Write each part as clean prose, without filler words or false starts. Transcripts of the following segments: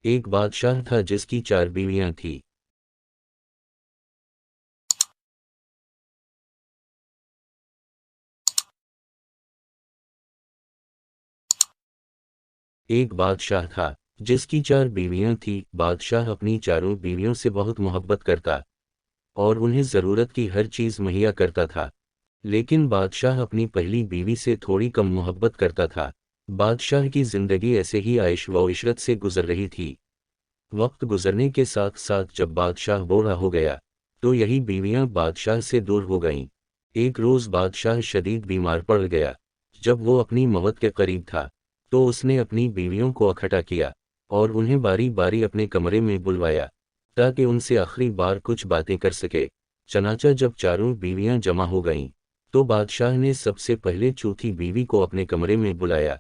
ایک بادشاہ تھا جس کی 4 بیویاں تھیں۔ ایک بادشاہ تھا جس کی 4 بیویاں تھیں۔ بادشاہ اپنی چاروں بیویوں سے بہت محبت کرتا اور انہیں ضرورت کی ہر چیز مہیا کرتا تھا، لیکن بادشاہ اپنی پہلی بیوی سے تھوڑی کم محبت کرتا تھا۔ بادشاہ کی زندگی ایسے ہی عیش و عشرت سے گزر رہی تھی۔ وقت گزرنے کے ساتھ ساتھ جب بادشاہ بوڑھا ہو گیا تو یہی بیویاں بادشاہ سے دور ہو گئیں۔ ایک روز بادشاہ شدید بیمار پڑ گیا۔ جب وہ اپنی موت کے قریب تھا تو اس نے اپنی بیویوں کو اکٹھا کیا اور انہیں باری باری اپنے کمرے میں بلوایا تاکہ ان سے آخری بار کچھ باتیں کر سکے۔ چنانچہ جب چاروں بیویاں جمع ہو گئیں تو بادشاہ نے سب سے پہلے چوتھی بیوی کو اپنے کمرے میں بلایا۔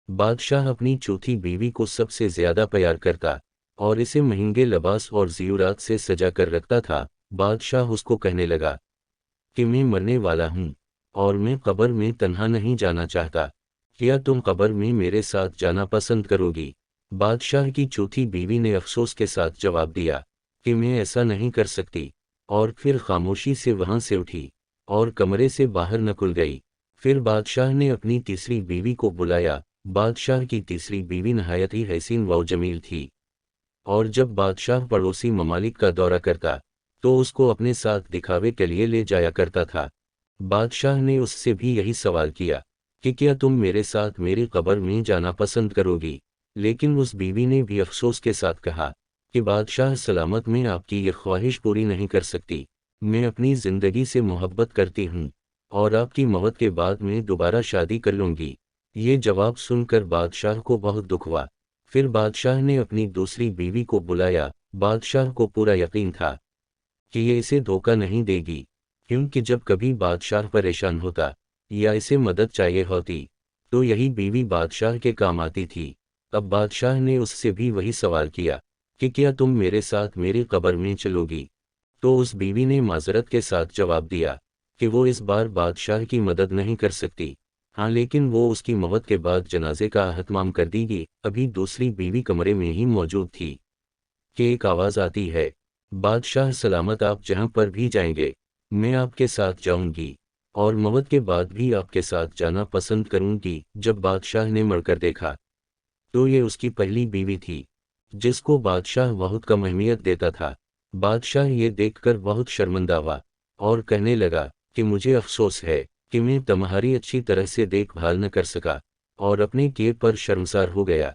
بادشاہ اپنی چوتھی بیوی کو سب سے زیادہ پیار کرتا اور اسے مہنگے لباس اور زیورات سے سجا کر رکھتا تھا۔ بادشاہ اس کو کہنے لگا کہ میں مرنے والا ہوں اور میں قبر میں تنہا نہیں جانا چاہتا، کیا تم قبر میں میرے ساتھ جانا پسند کرو گی؟ بادشاہ کی چوتھی بیوی نے افسوس کے ساتھ جواب دیا کہ میں ایسا نہیں کر سکتی، اور پھر خاموشی سے وہاں سے اٹھی اور کمرے سے باہر نکل گئی۔ پھر بادشاہ نے اپنی تیسری بیوی کو بلایا۔ بادشاہ کی تیسری بیوی نہایت ہی حسین و جمیل تھی، اور جب بادشاہ پڑوسی ممالک کا دورہ کرتا تو اس کو اپنے ساتھ دکھاوے کے لیے لے جایا کرتا تھا۔ بادشاہ نے اس سے بھی یہی سوال کیا کہ کیا تم میرے ساتھ میری قبر میں جانا پسند کرو گی؟ لیکن اس بیوی نے بھی افسوس کے ساتھ کہا کہ بادشاہ سلامت، میں آپ کی یہ خواہش پوری نہیں کر سکتی۔ میں اپنی زندگی سے محبت کرتی ہوں اور آپ کی موت کے بعد میں دوبارہ شادی کر لوں گی۔ یہ جواب سن کر بادشاہ کو بہت دکھ ہوا۔ پھر بادشاہ نے اپنی دوسری بیوی کو بلایا۔ بادشاہ کو پورا یقین تھا کہ یہ اسے دھوکہ نہیں دے گی، کیونکہ جب کبھی بادشاہ پریشان ہوتا یا اسے مدد چاہیے ہوتی تو یہی بیوی بادشاہ کے کام آتی تھی۔ اب بادشاہ نے اس سے بھی وہی سوال کیا کہ کیا تم میرے ساتھ میری قبر میں چلو گی؟ تو اس بیوی نے معذرت کے ساتھ جواب دیا کہ وہ اس بار بادشاہ کی مدد نہیں کر سکتی، ہاں لیکن وہ اس کی موت کے بعد جنازے کا اہتمام کر دی گی۔ ابھی دوسری بیوی کمرے میں ہی موجود تھی کہ ایک آواز آتی ہے، بادشاہ سلامت، آپ جہاں پر بھی جائیں گے میں آپ کے ساتھ جاؤں گی اور موت کے بعد بھی آپ کے ساتھ جانا پسند کروں گی۔ جب بادشاہ نے مڑ کر دیکھا تو یہ اس کی پہلی بیوی تھی جس کو بادشاہ بہت کم اہمیت دیتا تھا۔ بادشاہ یہ دیکھ کر بہت شرمندہ ہوا اور کہنے لگا کہ مجھے افسوس ہے کہ میں تمہاری اچھی طرح سے دیکھ بھال نہ کر سکا، اور اپنے کیے پر شرمسار ہو گیا۔